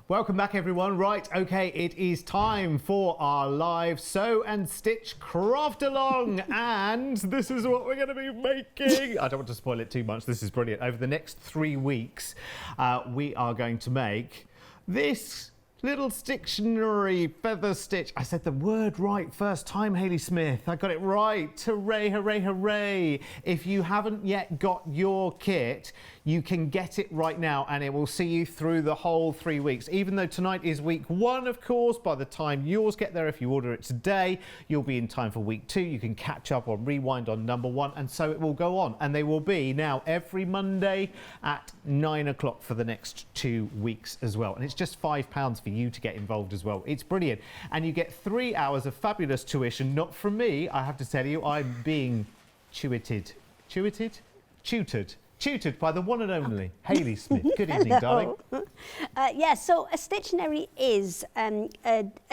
Welcome back everyone. Right, okay, it is time for our live sew and stitch craft along and this is what we're going to be making. I don't want to spoil it too much, this is brilliant. Over the next 3 weeks we are going to make this little stationery feather stitch. I said the word right first time, Hayley Smith. I got it right. Hooray, hooray, hooray. If you haven't yet got your kit, you can get it right now and it will see you through the whole 3 weeks. Even though tonight is week 1, of course, by the time yours get there, if you order it today, you'll be in time for week 2. You can catch up or rewind on number 1 and so it will go on. And they will be now every Monday at 9 o'clock for the next 2 weeks as well. And it's just £5 for you to get involved as well. It's brilliant. And you get 3 hours of fabulous tuition, not from me, I have to tell you. I'm being tutored by the one and only Hayley Smith. Good evening, darling. Yeah, so a Stitchionary is a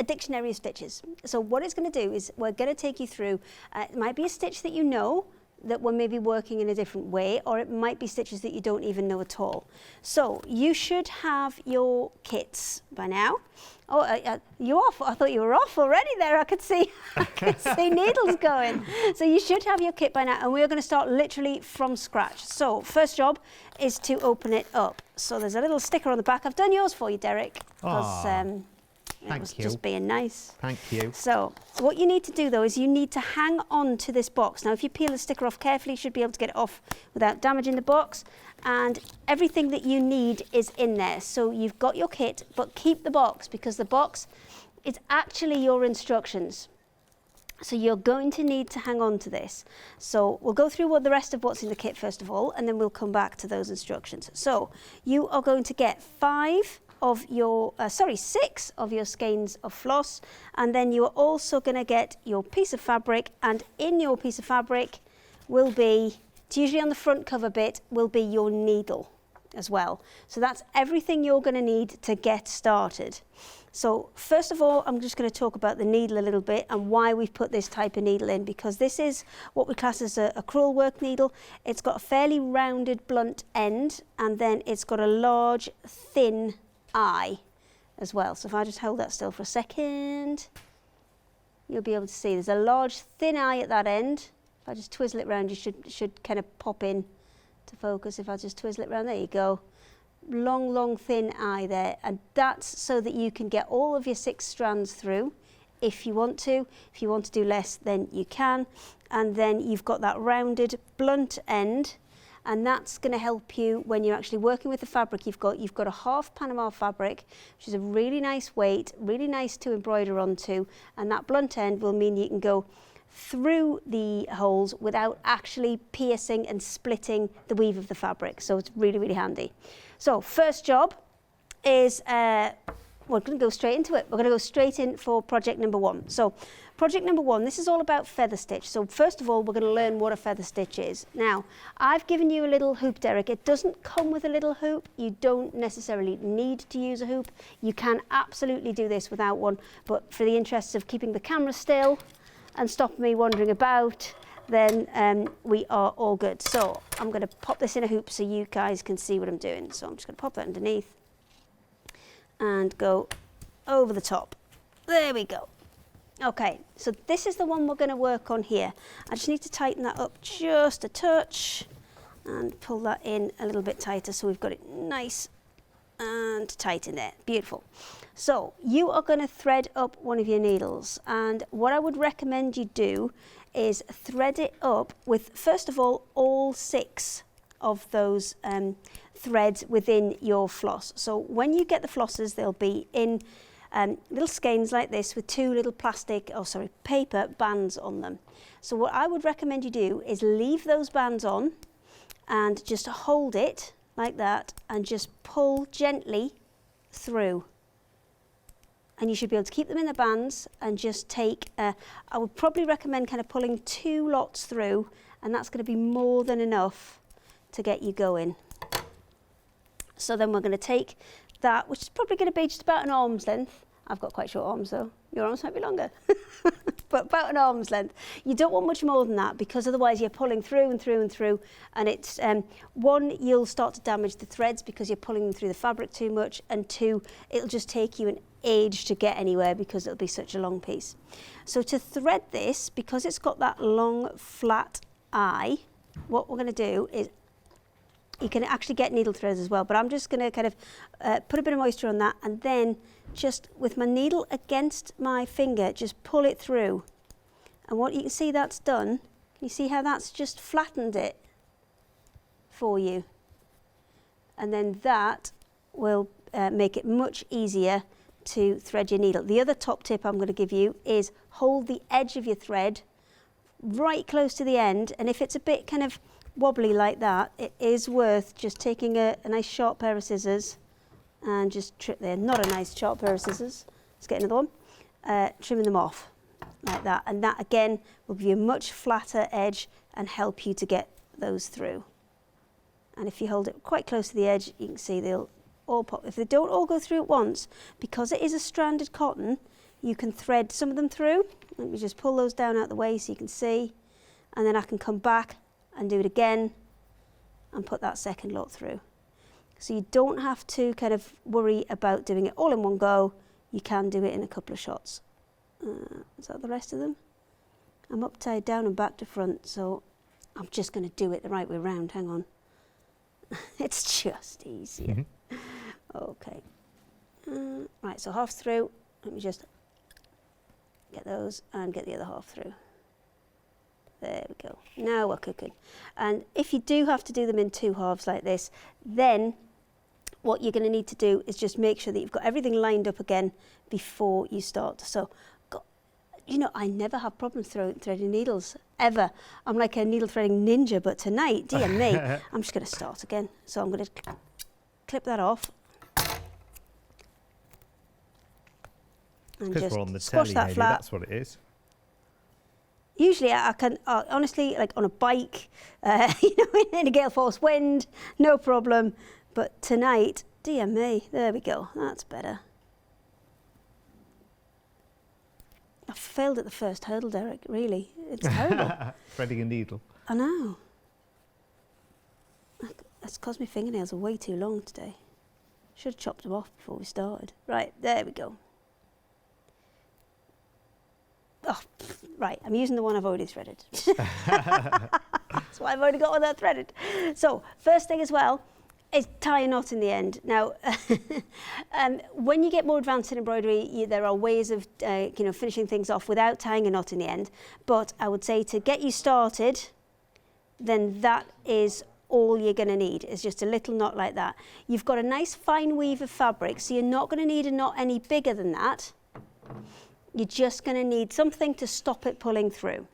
dictionary of stitches. So what it's going to do is we're going to take you through, it might be a stitch that you know, that we're maybe working in a different way, or it might be stitches that you don't even know at all. So you should have your kits by now. Oh, you off? I thought you were off already there. I could see needles going. So you should have your kit by now, and we're going to start literally from scratch. So first job is to open it up. So there's a little sticker on the back. I've done yours for you, Derek, because Thank you. Just being nice. Thank you. So what you need to do though is you need to hang on to this box. Now if you peel the sticker off carefully, you should be able to get it off without damaging the box. And everything that you need is in there. So you've got your kit, but keep the box because the box is actually your instructions. So you're going to need to hang on to this. So we'll go through the rest of what's in the kit first of all, and then we'll come back to those instructions. So you are going to get 6 of your skeins of floss, and then you're also going to get your piece of fabric, and in your piece of fabric will be, it's usually on the front cover bit, will be your needle as well. So that's everything you're going to need to get started. So first of all, I'm just going to talk about the needle a little bit and why we've put this type of needle in, because this is what we class as a crewel work needle. It's got a fairly rounded blunt end, and then it's got a large thin eye as well. So if I just hold that still for a second, you'll be able to see there's a large thin eye at that end. If I just twizzle it around, you should kind of pop in to focus. If I just twizzle it around, there you go. Long thin eye there, and that's so that you can get all of your 6 strands through if you want to. If you want to do less, then you can. And then you've got that rounded blunt end, and that's going to help you when you're actually working with the fabric. You've got a half Panama fabric, which is a really nice weight, really nice to embroider onto, and that blunt end will mean you can go through the holes without actually piercing and splitting the weave of the fabric. So it's really handy. So first job is we're going to go straight into it. We're going to go straight in for project number 1. So project number 1, this is all about feather stitch. So first of all, we're going to learn what a feather stitch is. Now, I've given you a little hoop, Derek. It doesn't come with a little hoop. You don't necessarily need to use a hoop. You can absolutely do this without one, but for the interests of keeping the camera still and stop me wandering about, then we are all good. So I'm going to pop this in a hoop so you guys can see what I'm doing. So I'm just going to pop that underneath and go over the top. There we go. Okay, so this is the one we're going to work on here. I just need to tighten that up just a touch and pull that in a little bit tighter so we've got it nice and tight in there. Beautiful. So you are going to thread up one of your needles, and what I would recommend you do is thread it up with, first of all 6 of those threads within your floss. So when you get the flosses, they'll be in little skeins like this with 2 little paper bands on them. So what I would recommend you do is leave those bands on and just hold it like that and just pull gently through. And you should be able to keep them in the bands and just take, I would probably recommend kind of pulling 2 lots through, and that's going to be more than enough to get you going. So then we're going to take that, which is probably going to be just about an arm's length. I've got quite short arms though. Your arms might be longer. But about an arm's length. You don't want much more than that because otherwise you're pulling through and through and through, and it's one, you'll start to damage the threads because you're pulling them through the fabric too much, and two, it'll just take you an age to get anywhere because it'll be such a long piece. So to thread this, because it's got that long flat eye, what we're going to do is, you can actually get needle threads as well, but I'm just going to kind of put a bit of moisture on that, and then just with my needle against my finger, just pull it through. And what you can see that's done, can you see how that's just flattened it for you? And then that will make it much easier to thread your needle. The other top tip I'm going to give you is hold the edge of your thread right close to the end, and if it's a bit kind of wobbly like that, it is worth just taking a nice sharp pair of scissors and just trim there. Not a nice sharp pair of scissors. Let's get another one. Trimming them off like that, and that again will give you a much flatter edge and help you to get those through. And if you hold it quite close to the edge, you can see they'll all pop. If they don't all go through at once, because it is a stranded cotton, you can thread some of them through. Let me just pull those down out the way so you can see, and then I can come back and do it again and put that second lot through. So you don't have to kind of worry about doing it all in one go. You can do it in a couple of shots. Is that the rest of them? I'm upside down and back to front, so I'm just going to do it the right way round. Hang on. It's just easier. Okay. Right, so half through. Let me just get those and get the other half through. There we go. Now we're cooking. And if you do have to do them in two halves like this, then what you're going to need to do is just make sure that you've got everything lined up again before you start. So, you know, I never have problems threading needles, ever. I'm like a needle threading ninja, but tonight, dear me, I'm just going to start again. So I'm going to clip that off. Because we're on the telly, that Hayley, flat. that's what it is. Usually I can, honestly, like on a bike, you know, in a gale force wind, no problem. But tonight, dear me, there we go, that's better. I failed at the first hurdle, Derek, really. It's terrible. Threading a needle. I know. That's because my fingernails are way too long today. Should have chopped them off before we started. Right, there we go. Oh, right, I'm using the one I've already threaded. That's why I've already got all that threaded. So, first thing as well is tie a knot in the end. Now, when you get more advanced in embroidery, there are ways of you know, finishing things off without tying a knot in the end. But I would say to get you started, then that is all you're going to need, is just a little knot like that. You've got a nice fine weave of fabric, so you're not going to need a knot any bigger than that. You're just going to need something to stop it pulling through.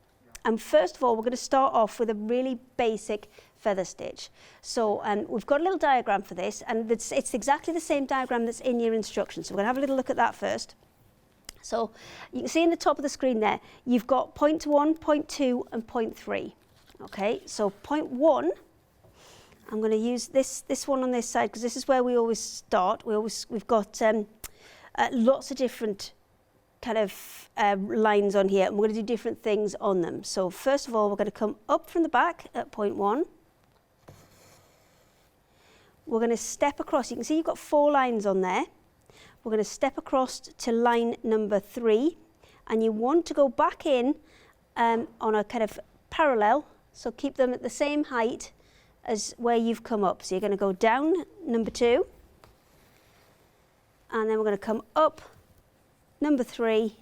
And first of all, we're going to start off with a really basic feather stitch. So we've got a little diagram for this, and it's exactly the same diagram that's in your instructions. So we're going to have a little look at that first. So you can see in the top of the screen there, you've got point 1, point 2, and point 3. Okay, so point 1, I'm going to use this one on this side because this is where we always start. We've got lots of different kind of lines on here, and we're going to do different things on them. So first of all, we're going to come up from the back at point 1. We're going to step across. You can see you've got 4 lines on there. We're going to step across to line number 3, and you want to go back in on a kind of parallel, so keep them at the same height as where you've come up. So you're going to go down number 2, and then we're going to come up number 3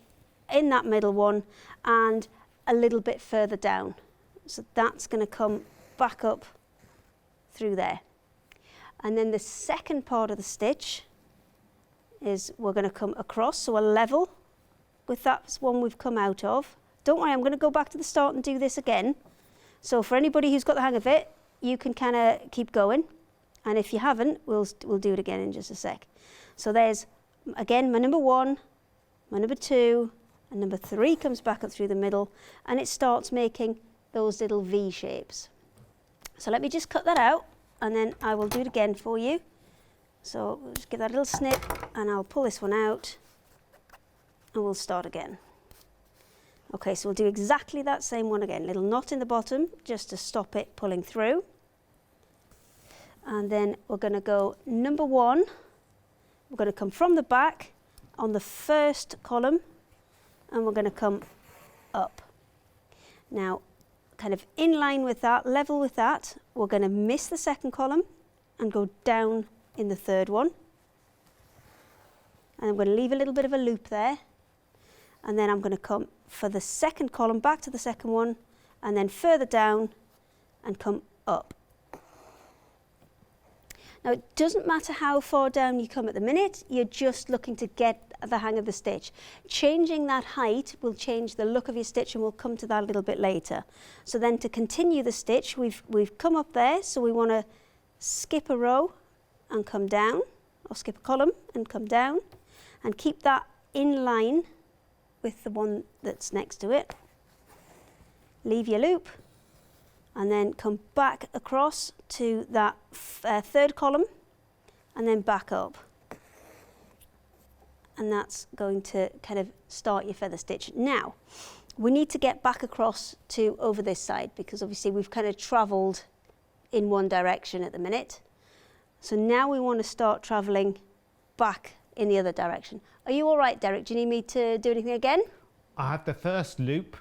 in that middle one and a little bit further down. So that's going to come back up through there. And then the second part of the stitch is we're going to come across, so a level with that one we've come out of. Don't worry, I'm going to go back to the start and do this again. So for anybody who's got the hang of it, you can kind of keep going. And if you haven't, we'll do it again in just a sec. So there's, again, my number 1, my number 2, and number 3 comes back up through the middle, and it starts making those little V shapes. So let me just cut that out, and then I will do it again for you. So we'll just give that a little snip, and I'll pull this one out. and we'll start again. Okay, so we'll do exactly that same one again. Little knot in the bottom just to stop it pulling through. And then we're going to go number 1. We're going to come from the back on the first column, and we're going to come up. Now, kind of in line with that, level with that, we're going to miss the second column and go down in the third one. And I'm going to leave a little bit of a loop there. And then I'm going to come for the second column back to the second one, and then further down and come up. Now, it doesn't matter how far down you come at the minute, you're just looking to get the hang of the stitch. Changing that height will change the look of your stitch, and we'll come to that a little bit later. So then to continue the stitch, we've come up there, so we want to skip a row and come down, or skip a column and come down, and keep that in line with the one that's next to it. Leave your loop, and then come back across to that third column, and then back up. And that's going to kind of start your feather stitch. Now, we need to get back across to over this side, because obviously we've kind of travelled in one direction at the minute. So now we want to start travelling back in the other direction. Are you all right, Derek? Do you need me to do anything again? I have the first loop.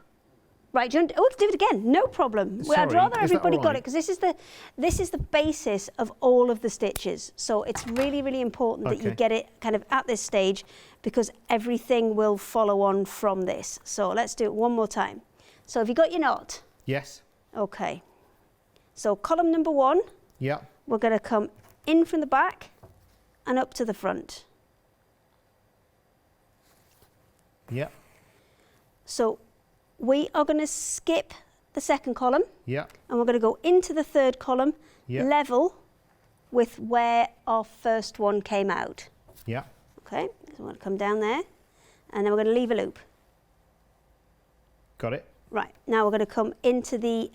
Right, do you want to do it again? No problem. Sorry, I'd rather is that everybody all got right? it, because this is the basis of all of the stitches. So it's really, really important that you Okay. get it kind of at this stage, because everything will follow on from this. So let's do it one more time. So have you got your knot? Yes. Okay. So column number 1, Yeah. we're going to come in from the back and up to the front. Yeah. So we are going to skip the second column, Yeah. and we're going to go into the third column, Yeah. level with where our first one came out. Yeah. Okay, so we're going to come down there, and then we're going to leave a loop. Got it. Right, now we're going to come into the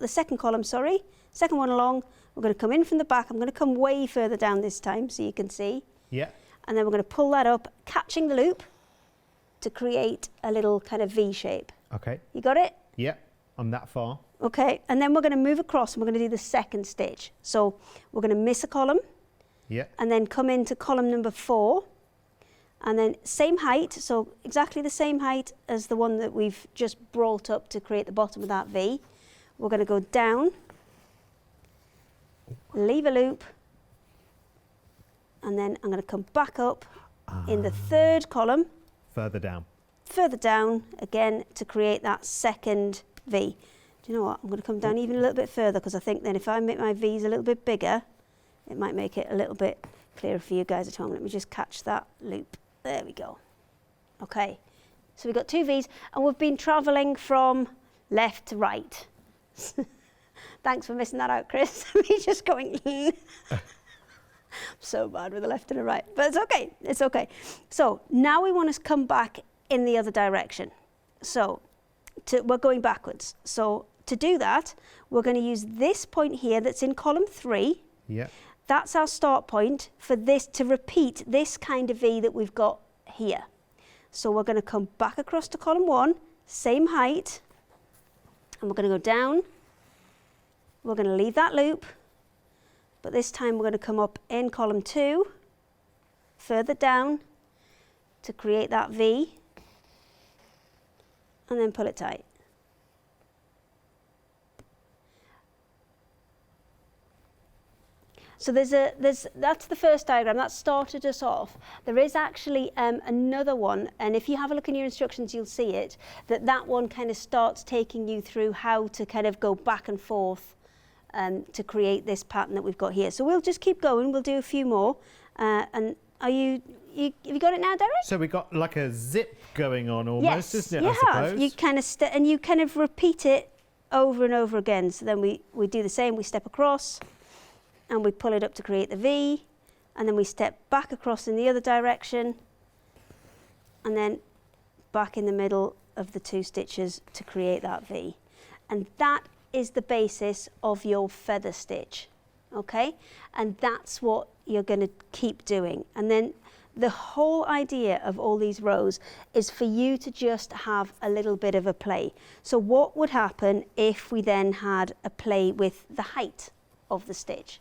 second column, second one along. We're going to come in from the back. I'm going to come way further down this time so you can see. Yeah. And then we're going to pull that up, catching the loop to create a little kind of V shape. Okay. You got it? Yeah. I'm that far. Okay, and then we're going to move across and we're going to do the second stitch. So we're going to miss a column Yeah. and then come into column number 4, and then same height, so exactly the same height as the one that we've just brought up to create the bottom of that V. We're going to go down, leave a loop, and then I'm going to come back up in the third column, Further down. further down again to create that second V. Do you know what? I'm going to come down even a little bit further, because I think then if I make my V's a little bit bigger, it might make it a little bit clearer for you guys at home. Let me just catch that loop. There we go. Okay, so we've got 2 V's, and we've been travelling from left to right. Thanks for missing that out, Chris. Me just going, I'm so bad with the left and the right, but it's okay, it's okay. So now we want to come back in the other direction. So we're going backwards. So to do that, we're going to use this point here that's in column 3. Yeah. That's our start point for this, to repeat this kind of V that we've got here. So we're going to come back across to column 1, same height, and we're going to go down. We're going to leave that loop, but this time we're going to come up in column 2, further down to create that V, and then pull it tight. So that's the first diagram. That started us off. There is actually another one, and if you have a look in your instructions, you'll see it, that one kind of starts taking you through how to kind of go back and forth to create this pattern that we've got here. So we'll just keep going. We'll do a few more. And have you got it now, Derek? So we got like a zip going on almost, Yes, isn't it? you I have. suppose. You kind of and you kind of repeat it over and over again. So then we do the same. We step across, and we pull it up to create the V, and then we step back across in the other direction, and then back in the middle of the 2 stitches to create that V. And that is the basis of your feather stitch, okay? And that's what you're going to keep doing. And then the whole idea of all these rows is for you to just have a little bit of a play. So what would happen if we then had a play with the height of the stitch?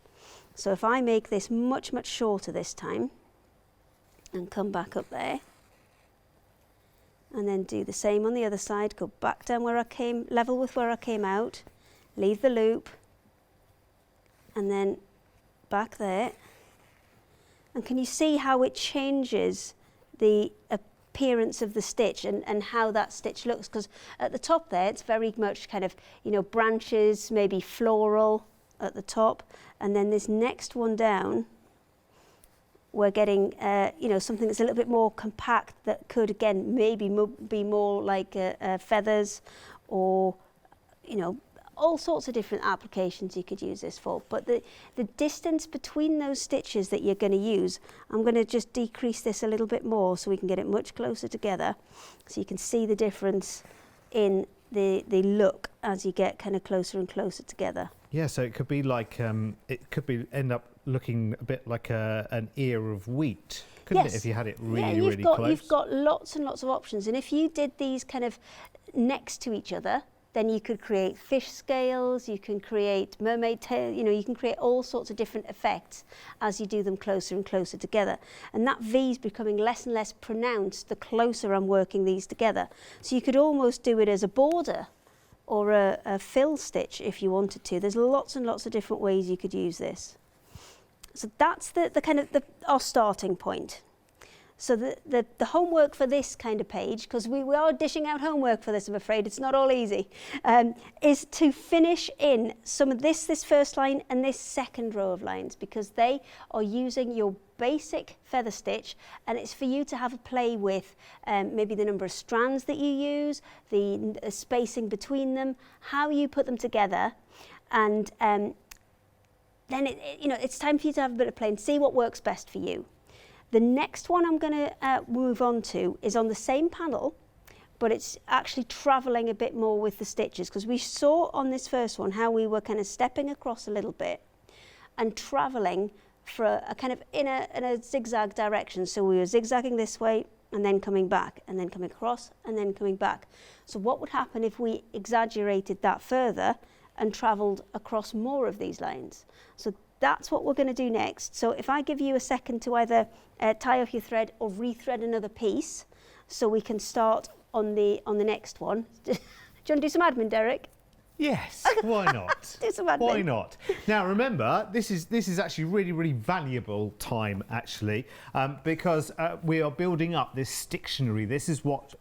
So if I make this much, much shorter this time and come back up there, and then do the same on the other side, go back down where I came, level with where I came out, leave the loop, and then back there. And can you see how it changes the appearance of the stitch and how that stitch looks? Because at the top there, it's very much kind of, you know, branches, maybe floral at the top. And then this next one down, we're getting, you know, something that's a little bit more compact that could, again, maybe be more like feathers or, you know, all sorts of different applications you could use this for. But the distance between those stitches that you're going to use, I'm going to just decrease this a little bit more so we can get it much closer together, so you can see the difference in the look as you get kind of closer and closer together. Yeah, so it could be like, it could be end up looking a bit like an ear of wheat, couldn't Yes. it, if you had it really, yeah, really close? You've got lots and lots of options. And if you did these kind of next to each other, then you could create fish scales, you can create mermaid tail, you know, you can create all sorts of different effects as you do them closer and closer together. And that V is becoming less and less pronounced the closer I'm working these together. So you could almost do it as a border or a fill stitch if you wanted to. There's lots and lots of different ways you could use this. So that's the kind of our starting point. So the homework for this kind of page, because we are dishing out homework for this, I'm afraid, it's not all easy, is to finish in some of this first line and this second row of lines, because they are using your basic feather stitch, and it's for you to have a play with maybe the number of strands that you use, the spacing between them, how you put them together, and then you know, it's time for you to have a bit of play and see what works best for you. The next one I'm going to move on to is on the same panel, but it's actually travelling a bit more with the stitches, because we saw on this first one how we were kind of stepping across a little bit and travelling for a kind of in a zigzag direction. So we were zigzagging this way and then coming back and then coming across and then coming back. So what would happen if we exaggerated that further and travelled across more of these lines? So that's what we're going to do next. So if I give you a second to either tie off your thread or rethread another piece, so we can start on the next one. Do you want to do some admin, Derek? Yes, why not? Do some admin. Why not? Now remember, this is actually really, really valuable time actually, because we are building up this dictionary. This is what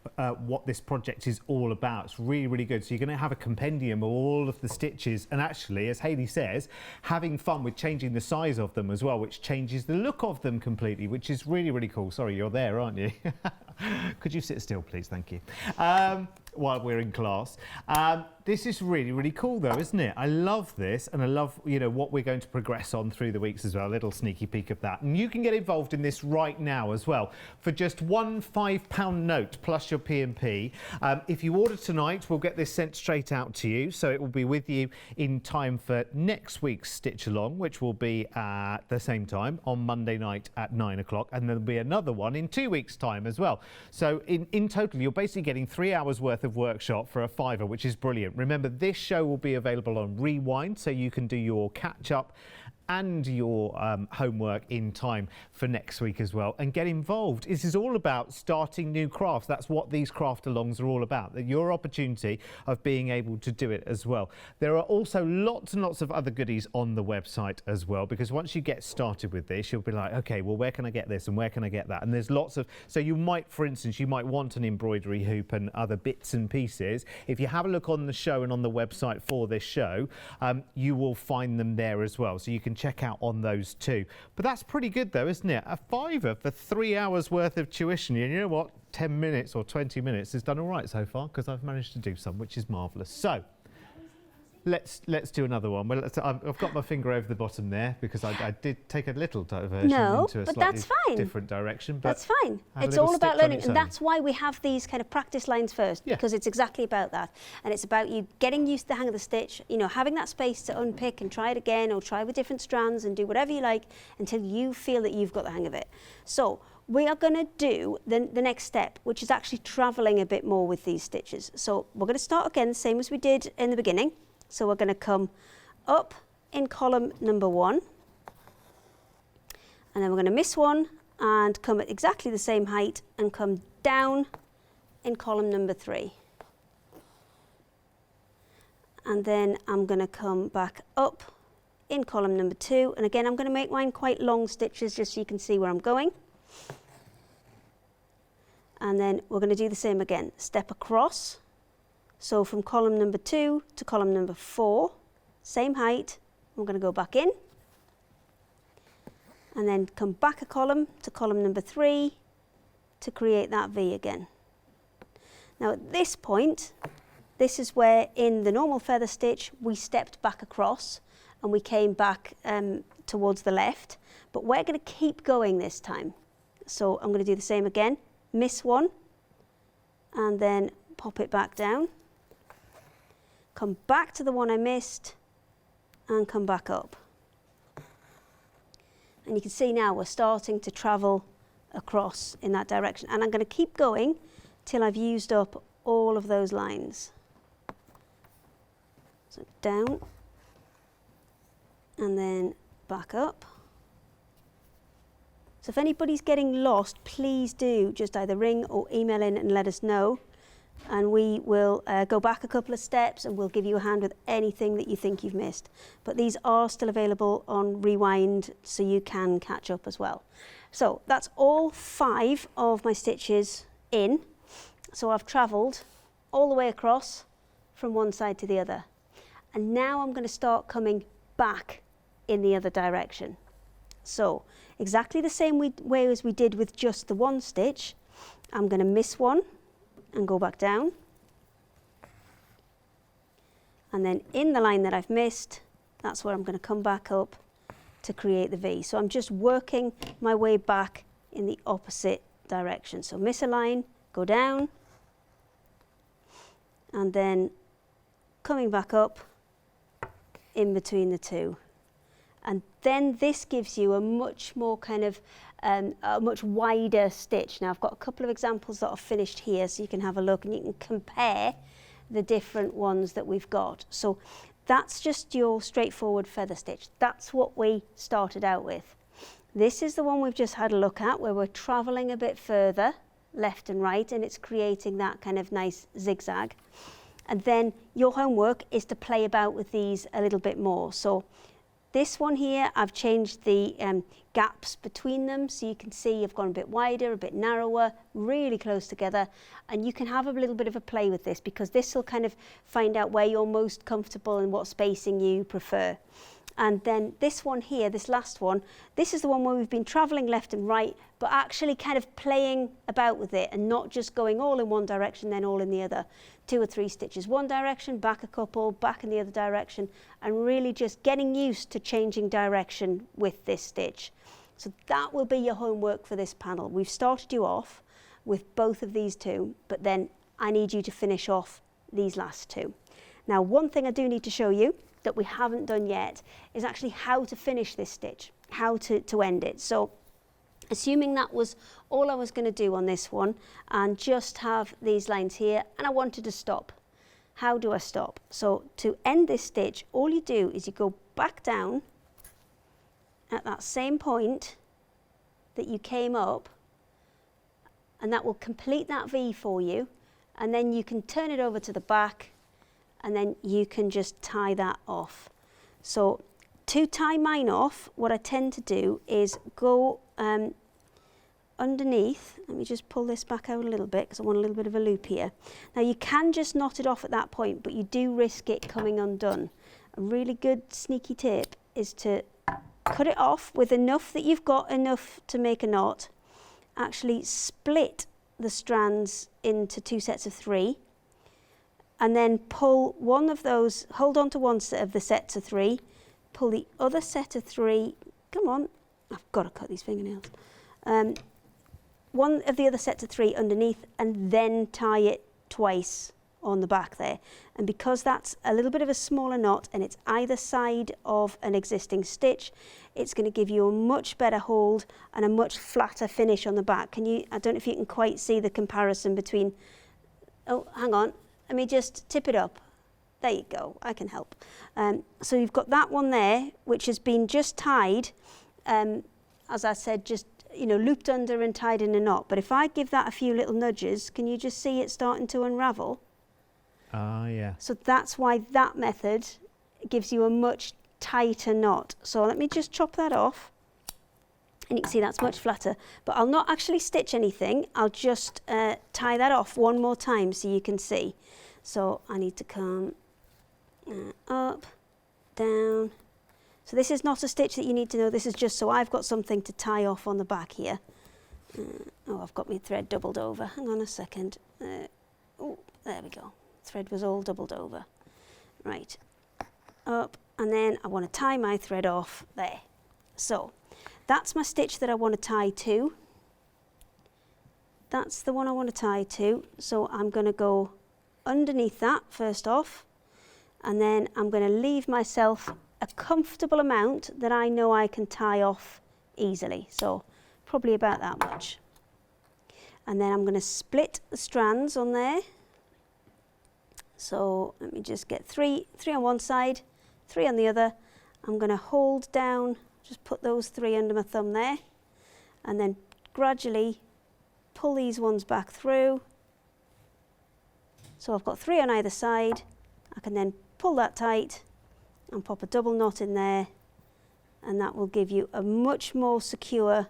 this project is all about. It's really, really good. So you're going to have a compendium of all of the stitches, and actually, as Hayley says, having fun with changing the size of them as well, which changes the look of them completely, which is really, really cool. Sorry, you're there, aren't you? Could you sit still, please? Thank you. While we're in class. This is really, really cool though, isn't it? I love this, and I love, you know, what we're going to progress on through the weeks as well. A little sneaky peek of that. And you can get involved in this right now as well for just one £5 note plus your P&P. If you order tonight, we'll get this sent straight out to you, so it will be with you in time for next week's Stitch Along, which will be at the same time on Monday night at 9 o'clock, and there'll be another one in 2 weeks' time as well. So in total, you're basically getting 3 hours worth of workshop for a £5, which is brilliant. Remember, this show will be available on Rewind, so you can do your catch-up and your homework in time for next week as well, and get involved. This is all about starting new crafts. That's what these craft-alongs are all about, your opportunity of being able to do it as well. There are also lots and lots of other goodies on the website as well, because once you get started with this, you'll be like, okay, well, where can I get this and where can I get that? And there's lots of, so you might, for instance, you might want an embroidery hoop and other bits and pieces. If you have a look on the show and on the website for this show, you will find them there as well, so you can check out on those too. But that's pretty good though, isn't it? A £5 for 3 hours worth of tuition. And you know what? 10 minutes or 20 minutes has done all right so far, because I've managed to do some, which is marvellous. So let's do another one. Well, I've got my finger over the bottom there because I did take a little diversion into a but slightly that's fine. different direction. But That's fine. It's all about learning, and that's why we have these kind of practice lines first, because it's exactly about that. And it's about you getting used to the hang of the stitch, you know, having that space to unpick and try it again, or try with different strands and do whatever you like until you feel that you've got the hang of it. So we are going to do the next step, which is actually travelling a bit more with these stitches. So we're going to start again, same as we did in the beginning. So we're going to come up in column number 1, and then we're going to miss one and come at exactly the same height and come down in column number 3. And then I'm going to come back up in column number 2, and again I'm going to make mine quite long stitches just so you can see where I'm going. And then we're going to do the same again, step across. So from column number 2 to column number 4, same height, I'm going to go back in. And then come back a column to column number 3 to create that V again. Now at this point, this is where in the normal feather stitch, we stepped back across and we came back towards the left, but we're going to keep going this time. So I'm going to do the same again. Miss one, and then pop it back down, come back to the one I missed, and come back up. And you can see now we're starting to travel across in that direction, and I'm going to keep going till I've used up all of those lines. So down, and then back up. So if anybody's getting lost, please do just either ring or email in and let us know, and we will go back a couple of steps and we'll give you a hand with anything that you think you've missed. But these are still available on Rewind, so you can catch up as well. So that's all 5 of my stitches in. So I've travelled all the way across from one side to the other. And now I'm going to start coming back in the other direction. So exactly the same way as we did with just the one stitch, I'm going to miss one and go back down. And then in the line that I've missed, that's where I'm going to come back up to create the V. So I'm just working my way back in the opposite direction. So miss a line, go down, and then coming back up in between the two. And then this gives you a much more kind of, a much wider stitch. Now I've got a couple of examples that are finished here so you can have a look and you can compare the different ones that we've got. So that's just your straightforward feather stitch. That's what we started out with. This is the one we've just had a look at where we're traveling a bit further left and right, and it's creating that kind of nice zigzag. And then your homework is to play about with these a little bit more. So this one here, I've changed the gaps between them so you can see I've gone a bit wider, a bit narrower, really close together, and you can have a little bit of a play with this because this will kind of find out where you're most comfortable and what spacing you prefer. And then this one here, this last one, this is the one where we've been travelling left and right, but actually kind of playing about with it and not just going all in one direction, then all in the other. 2 or 3 stitches, one direction, back a couple, back in the other direction, and really just getting used to changing direction with this stitch. So that will be your homework for this panel. We've started you off with both of these two, but then I need you to finish off these last two. Now, one thing I do need to show you that we haven't done yet is actually how to finish this stitch, how to end it. So assuming that was all I was going to do on this one and just have these lines here and I wanted to stop. How do I stop? So to end this stitch, all you do is you go back down at that same point that you came up, and that will complete that V for you, and then you can turn it over to the back and then you can just tie that off. So to tie mine off, what I tend to do is go underneath. Let me just pull this back out a little bit because I want a little bit of a loop here. Now you can just knot it off at that point, but you do risk it coming undone. A really good sneaky tip is to cut it off with enough that you've got enough to make a knot. Actually split the strands into 2 sets of 3. and then pull one of those, hold on to one set of the sets of 3, pull the other set of 3, come on, I've got to cut these fingernails, one of the other sets of 3 underneath, and then tie it twice on the back there. And because that's a little bit of a smaller knot and it's either side of an existing stitch, it's going to give you a much better hold and a much flatter finish on the back. Can you, I don't know if you can quite see the comparison between, oh, hang on, let me just tip it up. There you go, I can help. So you've got that one there, which has been just tied, as I said, just looped under and tied in a knot. But if I give that a few little nudges, can you just see it starting to unravel? Ah, yeah. So that's why that method gives you a much tighter knot. So let me just chop that off. And you can see that's much flatter. But I'll not actually stitch anything. I'll just tie that off one more time so you can see. So I need to come up, down. So this is not a stitch that you need to know. This is just so I've got something to tie off on the back here. Oh, I've got my thread doubled over. Hang on a second. Oh, there we go. Thread was all doubled over. Right, up, and then I want to tie my thread off there. So that's my stitch that I want to tie to. That's the one I want to tie to. So I'm going to go underneath that first off, and then I'm going to leave myself a comfortable amount that I know I can tie off easily. So probably about that much. And then I'm going to split the strands on there. So let me just get three on one side, 3 on the other. I'm going to hold down, just put those 3 under my thumb there, and then gradually pull these ones back through. So I've got 3 on either side. I can then pull that tight and pop a double knot in there, and that will give you a much more secure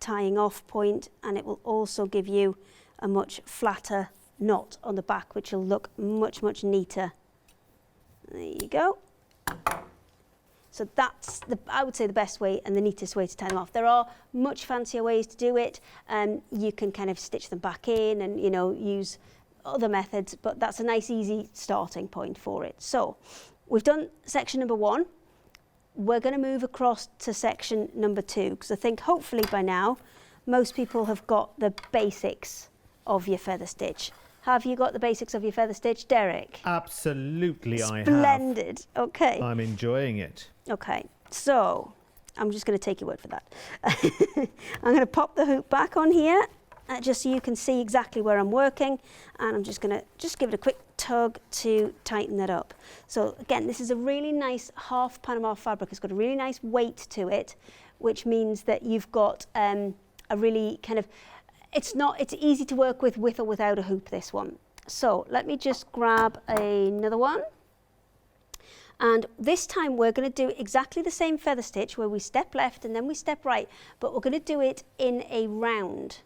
tying off point, and it will also give you a much flatter knot on the back, which will look much, much neater. There you go. So that's, I would say, the best way and the neatest way to tie them off. There are much fancier ways to do it. You can kind of stitch them back in and, use other methods, but that's a nice, easy starting point for it. So we've done section number 1. We're going to move across to section number 2, because I think hopefully by now most people have got the basics of your feather stitch. Have you got the basics of your feather stitch, Derek? Absolutely, I have. Splendid. Okay. I'm enjoying it. Okay, so I'm just going to take your word for that. I'm going to pop the hoop back on here, just so you can see exactly where I'm working, and I'm just going to give it a quick tug to tighten that up. So again, this is a really nice half Panama fabric. It's got a really nice weight to it, which means that you've got a really kind of, it's easy to work with or without a hoop, this one. So let me just grab another one. And this time we're going to do exactly the same feather stitch where we step left and then we step right, but we're going to do it in a round.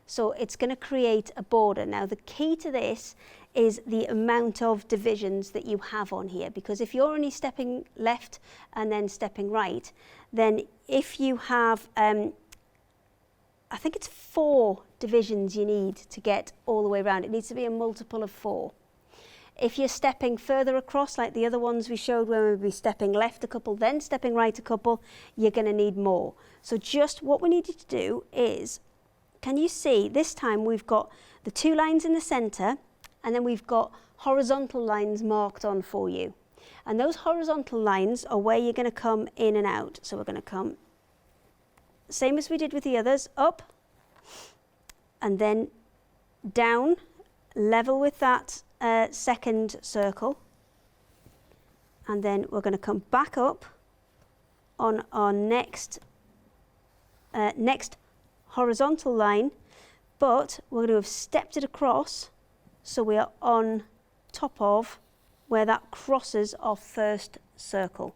So it's going to create a border. Now the key to this is the amount of divisions that you have on here, because if you're only stepping left and then stepping right, then if you have, I think it's 4 divisions you need to get all the way around. It needs to be a multiple of 4. If you're stepping further across, like the other ones we showed where we'll be stepping left a couple, then stepping right a couple, you're going to need more. So just what we need you to do is, can you see, this time we've got the 2 lines in the centre, and then we've got horizontal lines marked on for you. And those horizontal lines are where you're going to come in and out. So we're going to come, same as we did with the others, up, and then down, level with that second circle, and then we're going to come back up on our next horizontal line, but we're going to have stepped it across so we are on top of where that crosses our first circle,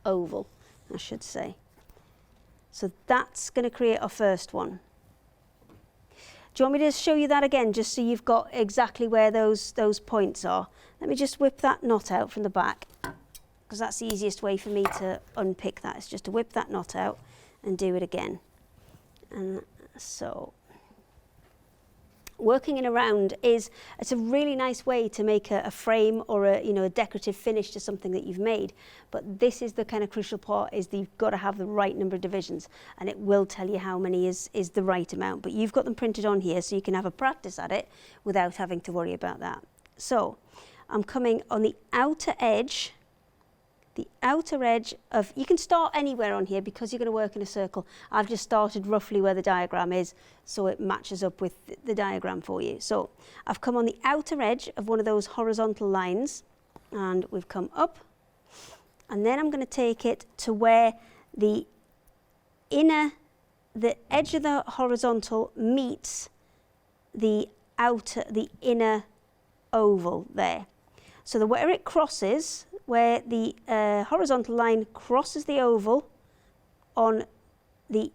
oval I should say. So that's going to create our first one. Do you want me to show you that again, just so you've got exactly where those points are? Let me just whip that knot out from the back, because that's the easiest way for me to unpick that, is just to whip that knot out and do it again. And so working in a round it's a really nice way to make a frame or a decorative finish to something that you've made. But this is the kind of crucial part, is that you've got to have the right number of divisions, and it will tell you how many is the right amount. But you've got them printed on here so you can have a practice at it without having to worry about that. So I'm coming on the outer edge of, you can start anywhere on here because you're going to work in a circle. I've just started roughly where the diagram is so it matches up with the diagram for you. So I've come on the outer edge of one of those horizontal lines, and we've come up, and then I'm going to take it to where the edge of the horizontal meets the inner oval there. So where it crosses, where the horizontal line crosses the oval on the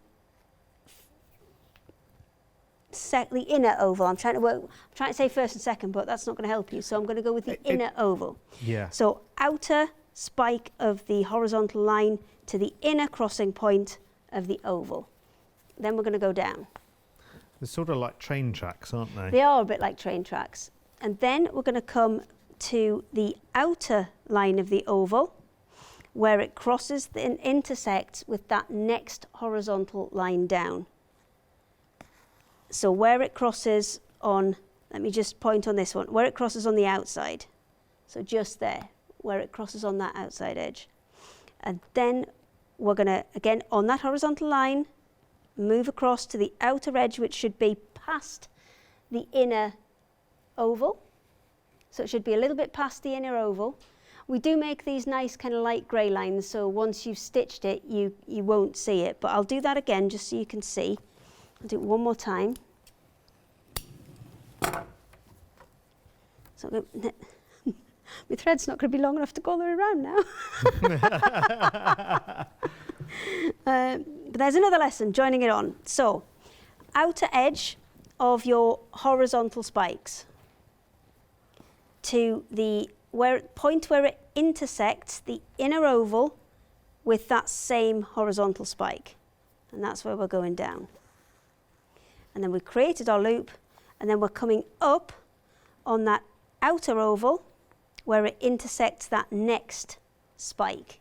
inner oval. I'm trying to say first and second, but that's not going to help you. So I'm going to go with the inner oval. Yeah. So outer spike of the horizontal line to the inner crossing point of the oval. Then we're going to go down. They're sort of like train tracks, aren't they? They are a bit like train tracks. And then we're going to come to the outer line of the oval, where it crosses and intersects with that next horizontal line down. So where it crosses on, let me just point on this one, where it crosses on the outside. So just there, where it crosses on that outside edge. And then we're going to, again, on that horizontal line, move across to the outer edge, which should be past the inner oval. So it should be a little bit past the inner oval. We do make these nice kind of light grey lines, so once you've stitched it, you won't see it. But I'll do that again just so you can see. I'll do it one more time. So my thread's not going to be long enough to go all the way around now. But there's another lesson, joining it on. So, outer edge of your horizontal spikes to the point where it intersects the inner oval with that same horizontal spike. And that's where we're going down. And then we created our loop, and then we're coming up on that outer oval where it intersects that next spike.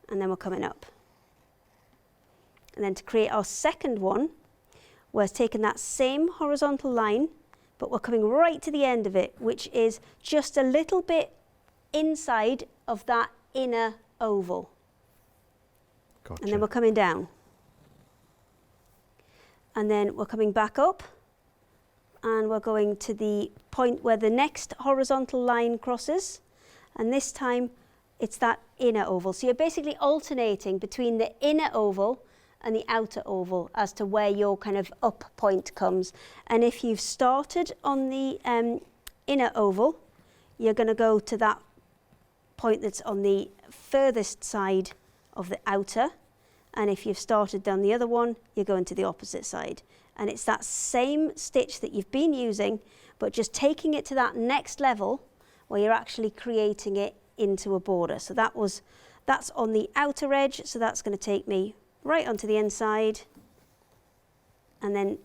And then we're coming up. And then to create our second one, we're taking that same horizontal line, but we're coming right to the end of it, which is just a little bit inside of that inner oval. Gotcha. And then we're coming down. And then we're coming back up, and we're going to the point where the next horizontal line crosses, and this time it's that inner oval. So you're basically alternating between the inner oval and the outer oval as to where your kind of up point comes. And if you've started on the inner oval, you're going to go to that point that's on the furthest side of the outer. And if you've started down the other one, you're going to the opposite side. And it's that same stitch that you've been using, but just taking it to that next level where you're actually creating it into a border. So that's on the outer edge, so that's going to take me right onto the inside. And then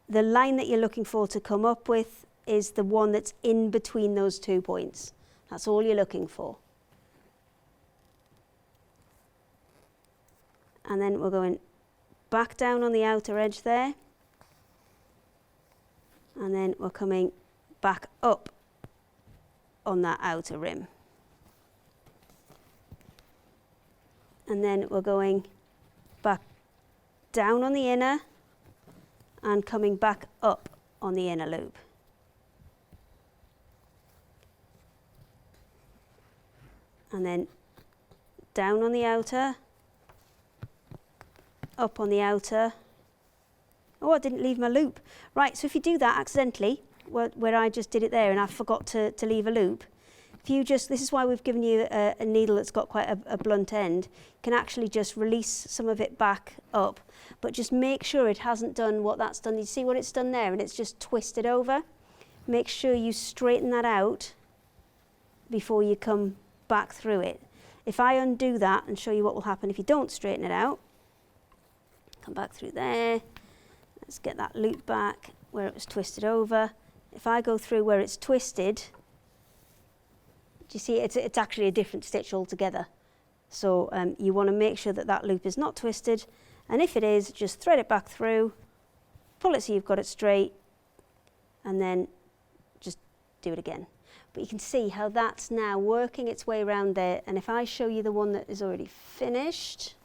the line that you're looking for to come up with is the one that's in between those 2 points. That's all you're looking for. And then we're going back down on the outer edge there. And then we're coming back up on that outer rim. And then we're going back down on the inner and coming back up on the inner loop. And then down on the outer, up on the outer. Oh, I didn't leave my loop. Right, so if you do that accidentally, where I just did it there and I forgot to leave a loop, if you just, this is why we've given you a needle that's got quite a blunt end, you can actually just release some of it back up, but just make sure it hasn't done what that's done. You see what it's done there and it's just twisted over? Make sure you straighten that out before you come back through it. If I undo that and show you what will happen if you don't straighten it out, come back through there, Let's get that loop back where it was twisted over. If I go through where it's twisted, do you see it's actually a different stitch altogether. So you want to make sure that that loop is not twisted, and if it is, just thread it back through, pull it so you've got it straight, and then just do it again. But you can see how that's now working its way around there, and if I show you the one that is already finished,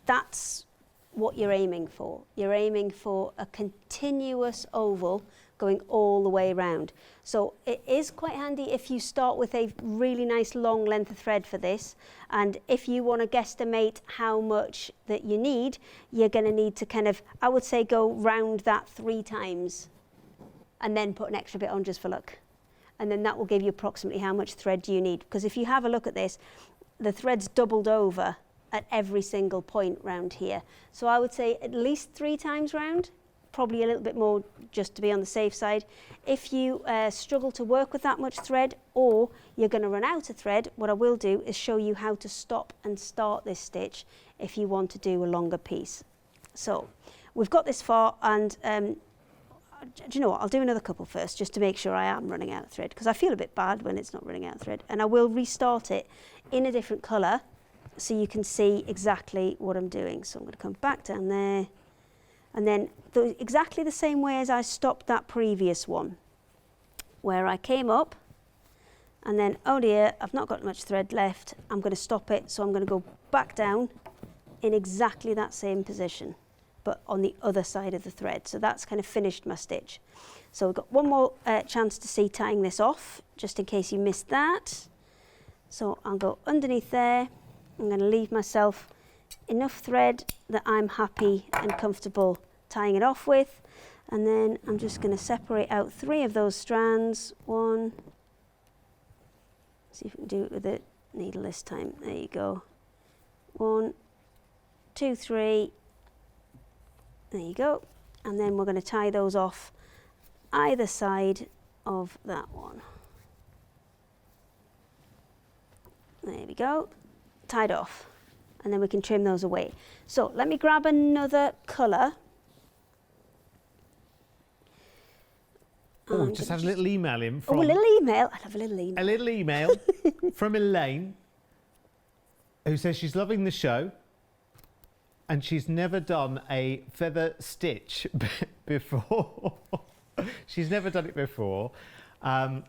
that's what you're aiming for. You're aiming for a continuous oval going all the way around. So it is quite handy if you start with a really nice long length of thread for this, and if you want to guesstimate how much that you need, you're going to need to kind of, I would say, go round that 3 times and then put an extra bit on just for luck, and then that will give you approximately how much thread do you need, because if you have a look at this, the thread's doubled over at every single point round here. So I would say at least 3 times round, probably a little bit more just to be on the safe side. If you struggle to work with that much thread, or you're going to run out of thread, what I will do is show you how to stop and start this stitch if you want to do a longer piece. So we've got this far, and do you know what, I'll do another couple first just to make sure I am running out of thread, because I feel a bit bad when it's not running out of thread, and I will restart it in a different colour so you can see exactly what I'm doing. So I'm going to come back down there, and then exactly the same way as I stopped that previous one, where I came up and then, oh dear, I've not got much thread left, I'm going to stop it, so I'm going to go back down in exactly that same position, but on the other side of the thread. So that's kind of finished my stitch. So we've got one more chance to see tying this off, just in case you missed that. So I'll go underneath there. I'm going to leave myself enough thread that I'm happy and comfortable tying it off with, and then I'm just going to separate out 3 of those strands. 1, see if we can do it with the needle this time. There you go. 1, 2, 3. There you go. And then we're going to tie those off either side of that one. There we go. Tied off. And then we can trim those away. So let me grab another colour. Oh, just had a little email in from... Oh, a little email. I love a little email. A little email from Elaine, who says she's loving the show and she's never done a feather stitch before. She's never done it before. There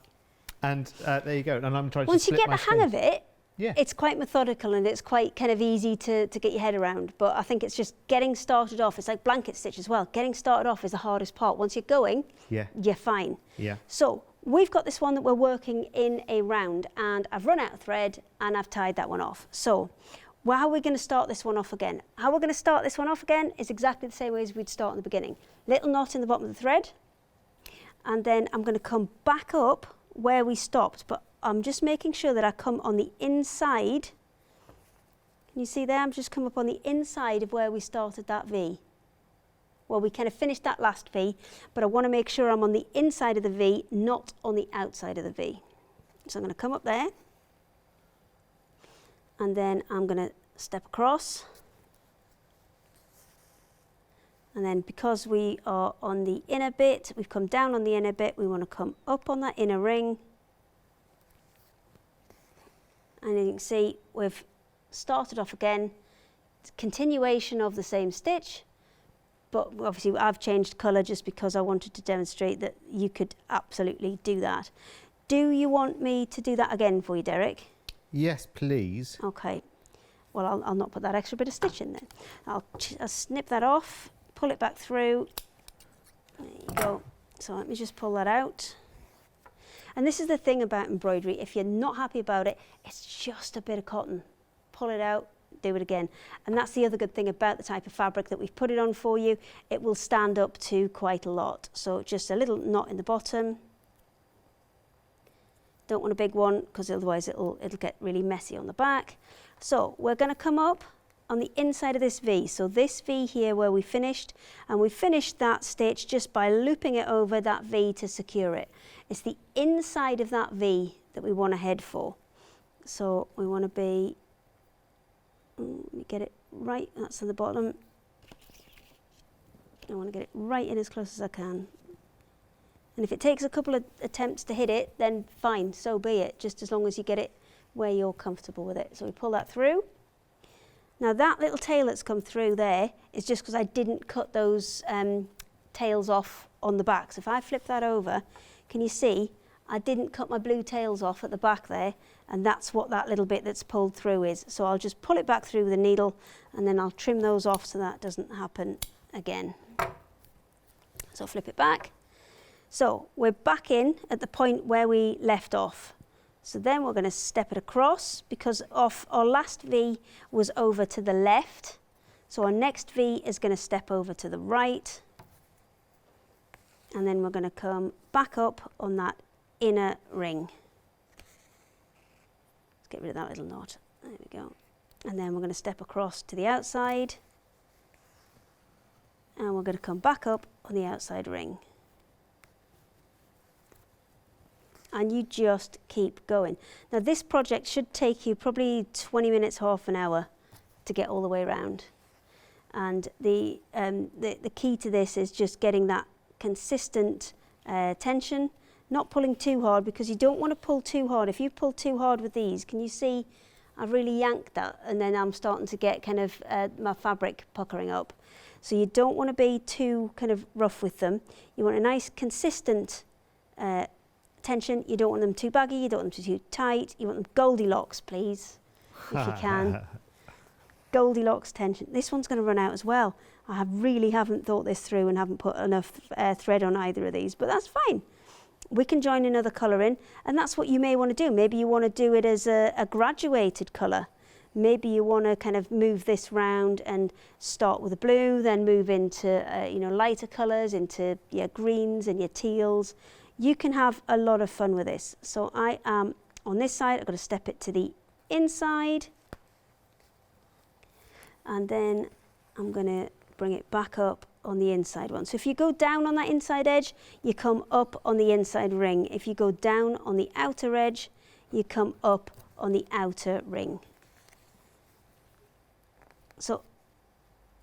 you go. And I'm trying to Once you split get my the hang of it, yeah, it's quite methodical and it's quite kind of easy to get your head around. But I think it's just getting started off. It's like blanket stitch as well. Getting started off is the hardest part. Once you're going, yeah, you're fine. Yeah. So we've got this one that we're working in a round, and I've run out of thread and I've tied that one off. So how are we going to start this one off again? How we're going to start this one off again is exactly the same way as we'd start in the beginning. Little knot in the bottom of the thread, and then I'm going to come back up where we stopped, but I'm just making sure that I come on the inside. Can you see there? I'm just come up on the inside of where we started that V. Well, we kind of finished that last V, but I want to make sure I'm on the inside of the V, not on the outside of the V. So I'm going to come up there, and then I'm going to step across. And then because we are on the inner bit, we've come down on the inner bit, we want to come up on that inner ring. And you can see we've started off again. It's a continuation of the same stitch, but obviously I've changed colour just because I wanted to demonstrate that you could absolutely do that. Do you want me to do that again for you, Derek? Yes, please. Okay. Well, I'll not put that extra bit of stitch in there. I'll snip that off, pull it back through. There you go. So let me just pull that out. And this is the thing about embroidery. If you're not happy about it, it's just a bit of cotton. Pull it out, do it again. And that's the other good thing about the type of fabric that we've put it on for you. It will stand up to quite a lot. So just a little knot in the bottom. Don't want a big one because otherwise it'll get really messy on the back. So we're going to come up on the inside of this V. So this V here where we finished, and we finished that stitch just by looping it over that V to secure it. It's the inside of that V that we want to head for. So we want to be, let me get it right, that's at the bottom. I want to get it right in as close as I can. And if it takes a couple of attempts to hit it, then fine, so be it, just as long as you get it where you're comfortable with it. So we pull that through. Now that little tail that's come through there is just because I didn't cut those tails off on the back. So if I flip that over, can you see I didn't cut my blue tails off at the back there, and that's what that little bit that's pulled through is. So I'll just pull it back through with a needle, and then I'll trim those off so that doesn't happen again. So flip it back. So we're back in at the point where we left off. So then we're going to step it across because our last V was over to the left. So our next V is going to step over to the right. And then we're going to come back up on that inner ring. Let's get rid of that little knot. There we go. And then we're going to step across to the outside. And we're going to come back up on the outside ring. And you just keep going. Now this project should take you probably 20 minutes, half an hour to get all the way around. And the key to this is just getting that consistent tension, not pulling too hard, because you don't want to pull too hard. If you pull too hard with these, can you see I've really yanked that, and then I'm starting to get kind of my fabric puckering up. So you don't want to be too kind of rough with them. You want a nice consistent tension. You don't want them too baggy, you don't want them too tight. You want them Goldilocks, please, if you can. Goldilocks tension. This one's going to run out as well. I really haven't thought this through and haven't put enough thread on either of these, but that's fine. We can join another colour in, and that's what you may want to do. Maybe you want to do it as a graduated colour. Maybe you want to kind of move this round and start with a blue, then move into lighter colours, into your greens and your teals. You can have a lot of fun with this. So I am on this side. I've got to step it to the inside, and then I'm going to bring it back up on the inside one. So if you go down on that inside edge, you come up on the inside ring. If you go down on the outer edge, you come up on the outer ring. So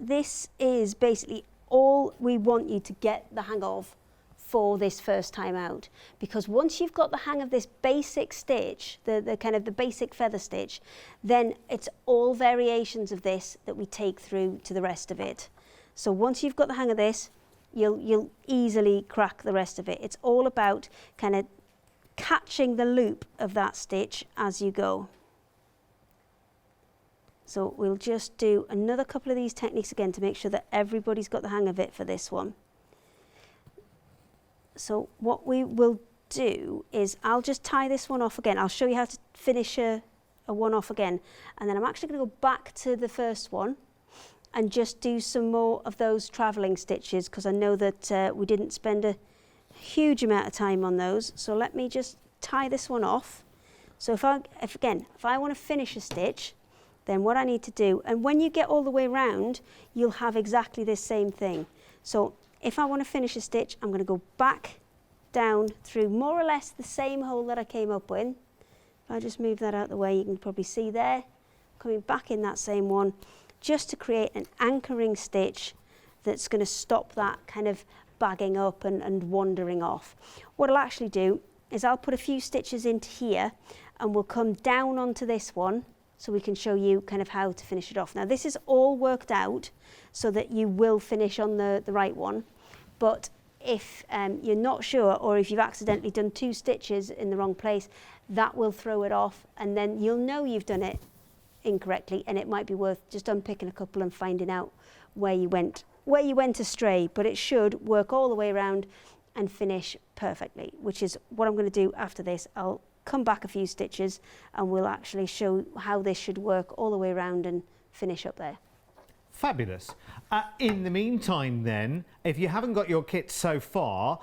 this is basically all we want you to get the hang of for this first time out, because once you've got the hang of this basic stitch, the kind of the basic feather stitch, then it's all variations of this that we take through to the rest of it. So once you've got the hang of this, you'll easily crack the rest of it. It's all about kind of catching the loop of that stitch as you go. So we'll just do another couple of these techniques again to make sure that everybody's got the hang of it for this one. So what we will do is I'll just tie this one off again. I'll show you how to finish a one off again. And then I'm actually going to go back to the first one and just do some more of those travelling stitches, because I know that we didn't spend a huge amount of time on those. So let me just tie this one off. So if I want to finish a stitch, then what I need to do, and when you get all the way round, you'll have exactly this same thing. So if I want to finish a stitch, I'm going to go back down through more or less the same hole that I came up with. If I just move that out of the way, you can probably see there, coming back in that same one, just to create an anchoring stitch that's going to stop that kind of bagging up and wandering off. What I'll actually do is I'll put a few stitches into here, and we'll come down onto this one so we can show you kind of how to finish it off. Now this is all worked out so that you will finish on the right one, but if you're not sure, or if you've accidentally done 2 stitches in the wrong place, that will throw it off, and then you'll know you've done it incorrectly, and it might be worth just unpicking a couple and finding out where you went astray. But it should work all the way around and finish perfectly, which is what I'm going to do after this. I'll come back a few stitches and we'll actually show how this should work all the way around and finish up there. Fabulous. In the meantime then, if you haven't got your kit so far,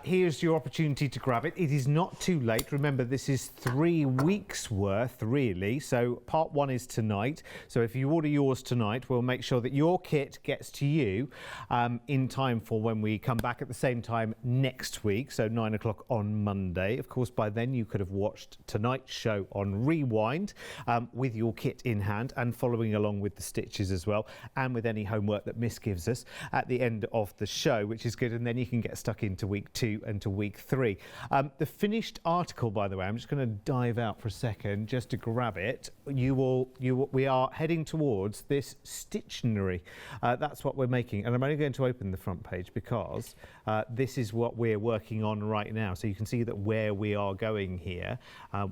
here's your opportunity to grab it. It is not too late. Remember, this is 3 weeks worth, really. So part 1 is tonight. So if you order yours tonight, we'll make sure that your kit gets to you in time for when we come back at the same time next week. So 9 o'clock on Monday. Of course, by then you could have watched tonight's show on Rewind with your kit in hand and following along with the stitches as well, and with any homework homework that Miss gives us at the end of the show, which is good, and then you can get stuck into week 2 and to week 3. The finished article, by the way, I'm just going to dive out for a second just to grab it. We are heading towards this Stitchionary. That's what we're making, and I'm only going to open the front page because this is what we're working on right now. So you can see that where we are going here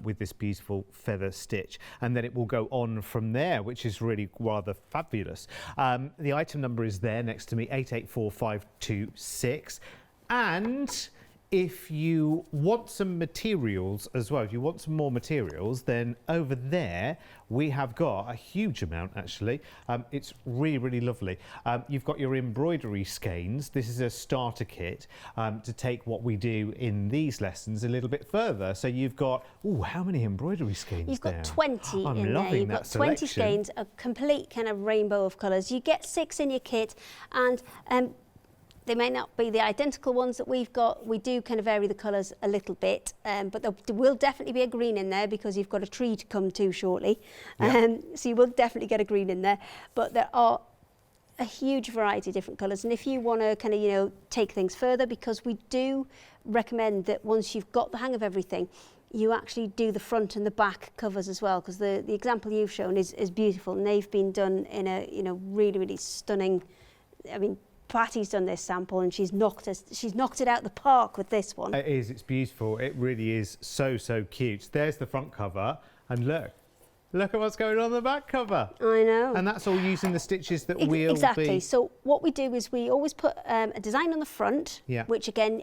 with this beautiful feather stitch, and then it will go on from there, which is really rather fabulous. The item number is there next to me, 884526, and if you want some materials as well, if you want some more materials, then over there we have got a huge amount actually. It's really, really lovely. You've got your embroidery skeins. This is a starter kit to take what we do in these lessons a little bit further. So you've got, ooh, how many embroidery skeins You've got there? 20 I'm in loving there. You've that got 20 selection. skeins, a complete kind of rainbow of colours. You get 6 in your kit, and they may not be the identical ones that we've got. We do kind of vary the colours a little bit, but there will definitely be a green in there because you've got a tree to come to shortly. Yeah. So you will definitely get a green in there. But there are a huge variety of different colours. And if you want to kind of, take things further, because we do recommend that once you've got the hang of everything, you actually do the front and the back covers as well, because the example you've shown is beautiful, and they've been done in a really, really stunning, I mean, Patty's done this sample and she's knocked it out the park with this one. It is, it's beautiful. It really is so cute. There's the front cover, and look at what's going on the back cover. I know. And that's all using the stitches that we'll be... Exactly. So what we do is we always put a design on the front, Yeah. which again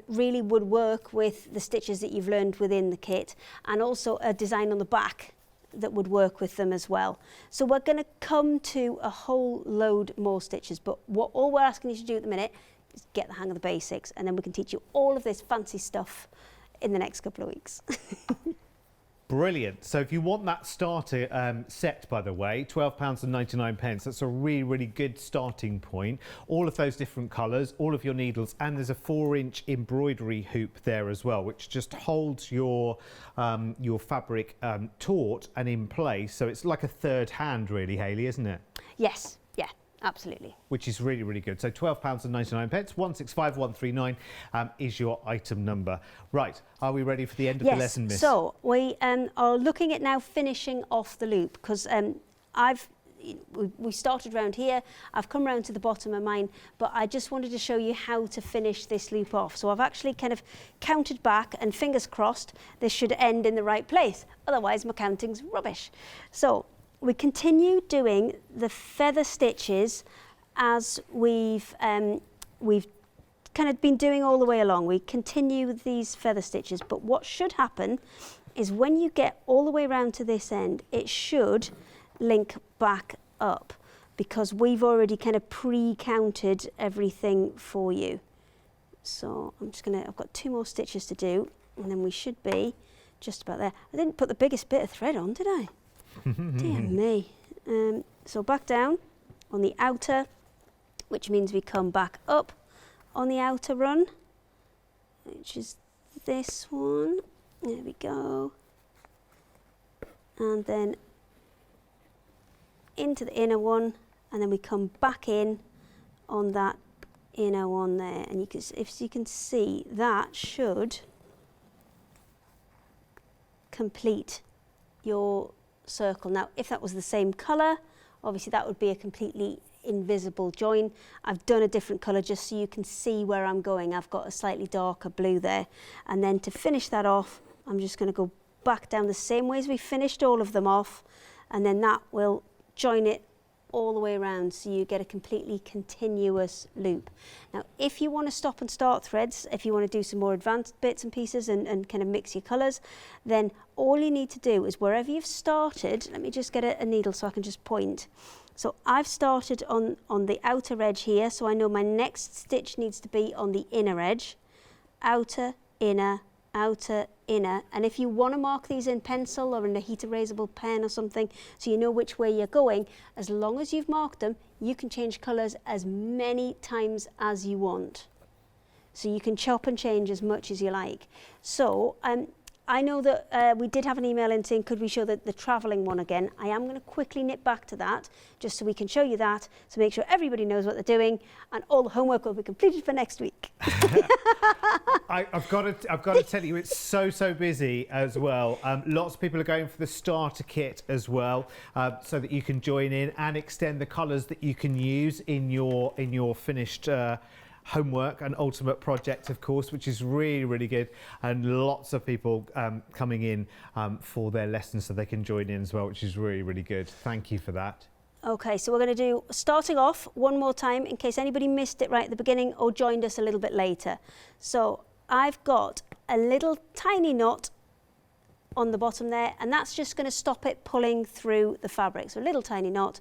really would work with the stitches that you've learned within the kit, and also a design on the back that would work with them as well. So we're going to come to a whole load more stitches, but all we're asking you to do at the minute is get the hang of the basics, and then we can teach you all of this fancy stuff in the next couple of weeks. Brilliant. So if you want that starter set, by the way, £12.99. That's a really, really good starting point. All of those different colours, all of your needles, and there's a 4-inch embroidery hoop there as well, which just holds your fabric taut and in place. So it's like a third hand, really, Hayley, isn't it? Yes. Yeah. Absolutely. Which is really, really good. So £12.99, 165139 is your item number. Right, are we ready for the end of the lesson, Miss? So we are looking at now finishing off the loop, because we started round here, I've come round to the bottom of mine, but I just wanted to show you how to finish this loop off. So I've actually kind of counted back, and fingers crossed this should end in the right place, otherwise my counting's rubbish. So we continue doing the feather stitches as we've kind of been doing all the way along. We continue with these feather stitches, but what should happen is when you get all the way around to this end, it should link back up, because we've already kind of pre-counted everything for you. So I've got 2 more stitches to do, and then we should be just about there. I didn't put the biggest bit of thread on, did I? Dear me. So back down on the outer, which means we come back up on the outer run, which is this one. There we go. And then into the inner one, and then we come back in on that inner one there. And if you can see, that should complete your circle. Now, if that was the same colour, obviously that would be a completely invisible join. I've done a different colour just so you can see where I'm going. I've got a slightly darker blue there. And then to finish that off, I'm just going to go back down the same way as we finished all of them off, and then that will join it all the way around, so you get a completely continuous loop. Now, if you want to stop and start threads, if you want to do some more advanced bits and pieces and kind of mix your colours, then all you need to do is wherever you've started, let me just get a needle so I can just point. So I've started on the outer edge here, so I know my next stitch needs to be on the inner edge. Outer, inner, outer, inner. And if you want to mark these in pencil or in a heat erasable pen or something, so you know which way you're going, as long as you've marked them, you can change colours as many times as you want. So you can chop and change as much as you like. So I know that we did have an email in saying, could we show the travelling one again? I am going to quickly nip back to that, just so we can show you that, to make sure everybody knows what they're doing, and all the homework will be completed for next week. I've got to tell you, it's so busy as well. Lots of people are going for the starter kit as well, so that you can join in and extend the colours that you can use in your finished homework and ultimate project, of course, which is really good, and lots of people coming in for their lessons so they can join in as well, which is really good. Thank you for that. Okay, so we're going to do, starting off one more time in case anybody missed it right at the beginning or joined us a little bit later. So I've got a little tiny knot on the bottom there, and that's just going to stop it pulling through the fabric. So a little tiny knot.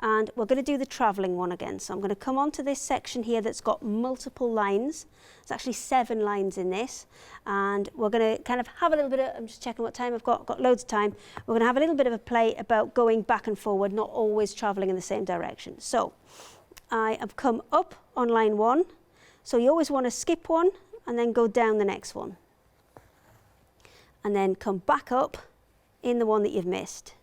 And we're going to do the travelling one again. So I'm going to come onto this section here that's got multiple lines. There's actually 7 lines in this. And we're going to kind of have a little bit of, I'm just checking what time I've got loads of time. We're going to have a little bit of a play about going back and forward, not always travelling in the same direction. So I have come up on line 1. So you always want to skip one and then go down the next one. And then come back up in the one that you've missed.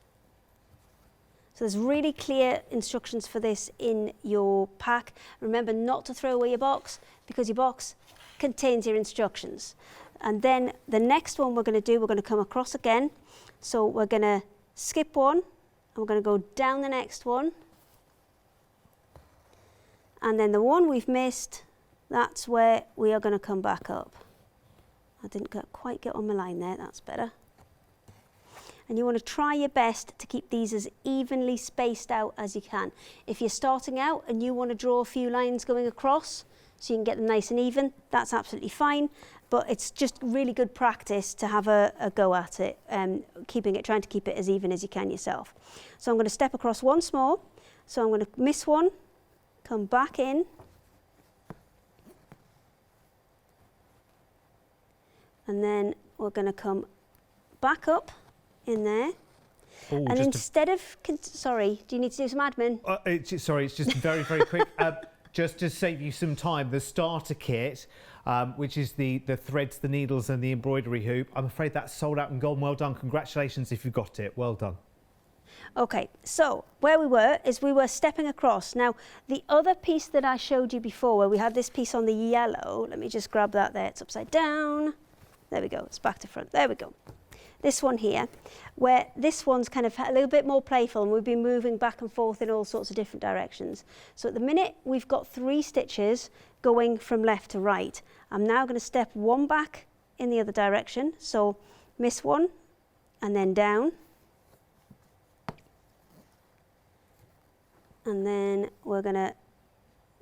So there's really clear instructions for this in your pack. Remember not to throw away your box, because your box contains your instructions. And then the next one we're going to do, we're going to come across again. So we're going to skip one, and we're going to go down the next one. And then the one we've missed, that's where we are going to come back up. I didn't quite get on my line there, that's better. And you want to try your best to keep these as evenly spaced out as you can. If you're starting out and you want to draw a few lines going across so you can get them nice and even, that's absolutely fine. But it's just really good practice to have a go at it, trying to keep it as even as you can yourself. So I'm going to step across once more. So I'm going to miss one, come back in, and then we're going to come back up in there. Ooh, and instead of, sorry, do you need to do some admin? It's just very quick. Just to save you some time, the starter kit, which is the threads, the needles and the embroidery hoop, I'm afraid that's sold out and gone. Well done. Congratulations if you got it. Well done. Okay, so where we were is we were stepping across. Now, the other piece that I showed you before, where we had this piece on the yellow, let me just grab that there. It's upside down. There we go. It's back to front. There we go. This one here, where this one's kind of a little bit more playful, and we've been moving back and forth in all sorts of different directions. So at the minute, we've got 3 stitches going from left to right. I'm now going to step one back in the other direction. So miss one, and then down. And then we're going to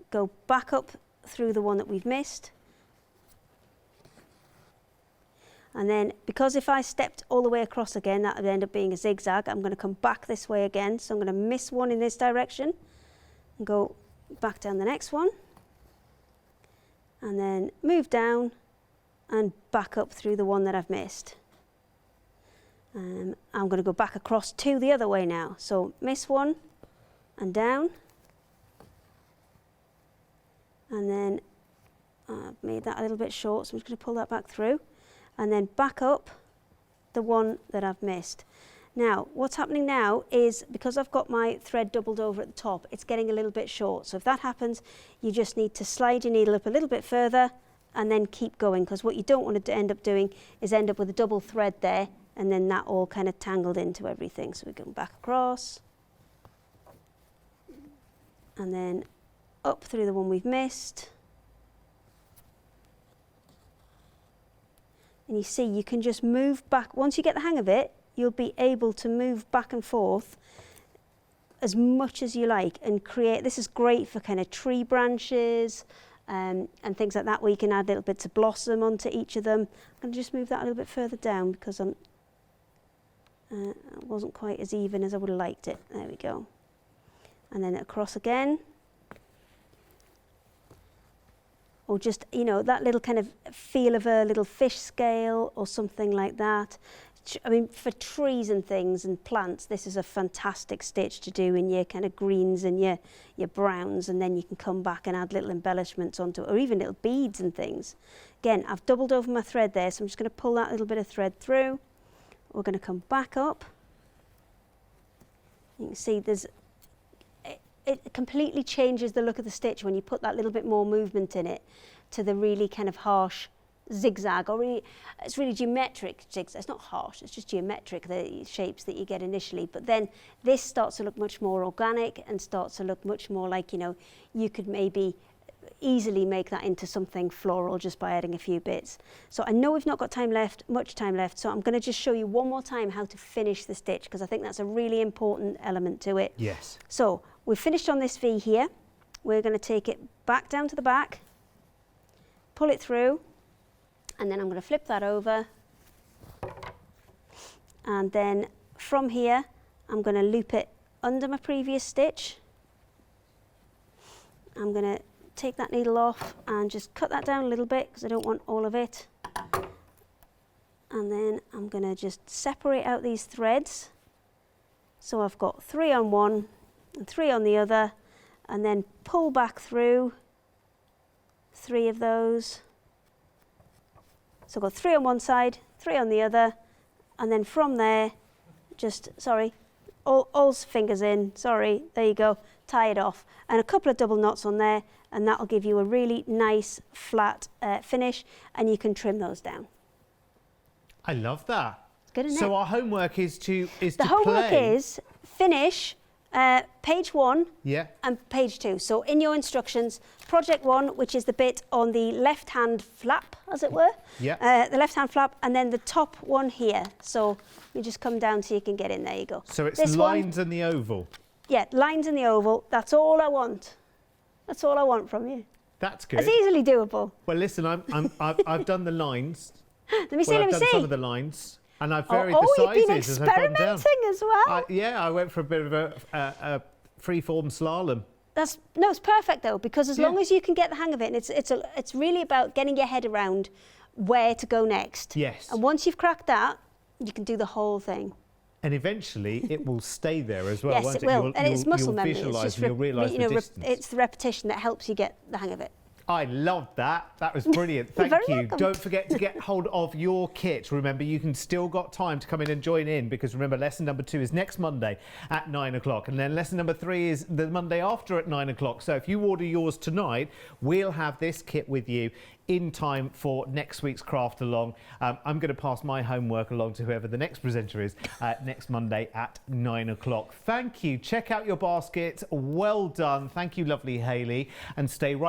go back up through the one that we've missed. And then, because if I stepped all the way across again, that would end up being a zigzag, I'm going to come back this way again. So I'm going to miss one in this direction and go back down the next one. And then move down and back up through the one that I've missed. I'm going to go back across to the other way now. So miss one and down. And then I've made that a little bit short, so I'm just going to pull that back through. And then back up the one that I've missed. Now, what's happening now is, because I've got my thread doubled over at the top, it's getting a little bit short. So if that happens, you just need to slide your needle up a little bit further and then keep going, because what you don't want to end up doing is end up with a double thread there, and then that all kind of tangled into everything. So we're going back across, and then up through the one we've missed. And you see, you can just move back. Once you get the hang of it, you'll be able to move back and forth as much as you like and create. This is great for kind of tree branches and things like that, where you can add little bits of blossom onto each of them. I'm going to just move that a little bit further down, because it wasn't quite as even as I would have liked it. There we go. And then across again. Or just, you know, that little kind of feel of a little fish scale or something like that. I mean, for trees and things and plants, this is a fantastic stitch to do in your kind of greens and your browns, and then you can come back and add little embellishments onto it, or even little beads and things. Again, I've doubled over my thread there, so I'm just going to pull that little bit of thread through. We're going to come back up. You can see it completely changes the look of the stitch when you put that little bit more movement in it to the really kind of harsh zigzag, or it's really geometric zigzag. It's not harsh, it's just geometric, the shapes that you get initially, but then this starts to look much more organic and starts to look much more like, you know, you could maybe easily make that into something floral just by adding a few bits. So I know we've not got much time left, so I'm going to just show you one more time how to finish the stitch, because I think that's a really important element to it. Yes. So we've finished on this V here. We're going to take it back down to the back, pull it through, and then I'm going to flip that over, and then from here I'm going to loop it under my previous stitch. I'm going to take that needle off and just cut that down a little bit because I don't want all of it, and then I'm going to just separate out these threads, so I've got 3 on one and 3 on the other, and then pull back through 3 of those. So I've got 3 on one side, 3 on the other, and then from there, just, all fingers in, there you go, tie it off, and a couple of double knots on there, and that'll give you a really nice flat finish, and you can trim those down. I love that. It's good, isn't it? So our homework is to The homework is finish page 1 and page 2. So in your instructions, project 1, which is the bit on the left-hand flap, as it were. Yeah. The left-hand flap, and then the top one here. So you just come down so you can get in. There you go. So it's this lines one, and the oval. Yeah, lines in the oval. That's all I want. That's all I want from you. That's good. It's easily doable. Well, listen, I've done the lines. Let me see. I've done some of the lines. And I've varied the the sizes sizes you've as been I've gone down. experimenting as well. Yeah, I went for a bit of a free-form slalom. It's perfect though, because as long as you can get the hang of it, and it's really about getting your head around where to go next. Yes. And once you've cracked that, you can do the whole thing. And eventually, it will stay there as well. Yes, won't it will. And it's you'll muscle memory. visualise and you'll realise the distance. It's the repetition that helps you get the hang of it. I loved that. That was brilliant. Thank you. welcome. Don't forget to get hold of your kit. Remember, you can still got time to come in and join in, because remember, lesson number 2 is next Monday at 9 o'clock. And then lesson number 3 is the Monday after at 9 o'clock. So if you order yours tonight, we'll have this kit with you in time for next week's craft along. I'm going to pass my homework along to whoever the next presenter is next Monday at 9 o'clock. Thank you. Check out your basket. Well done. Thank you, lovely Hayley. And stay right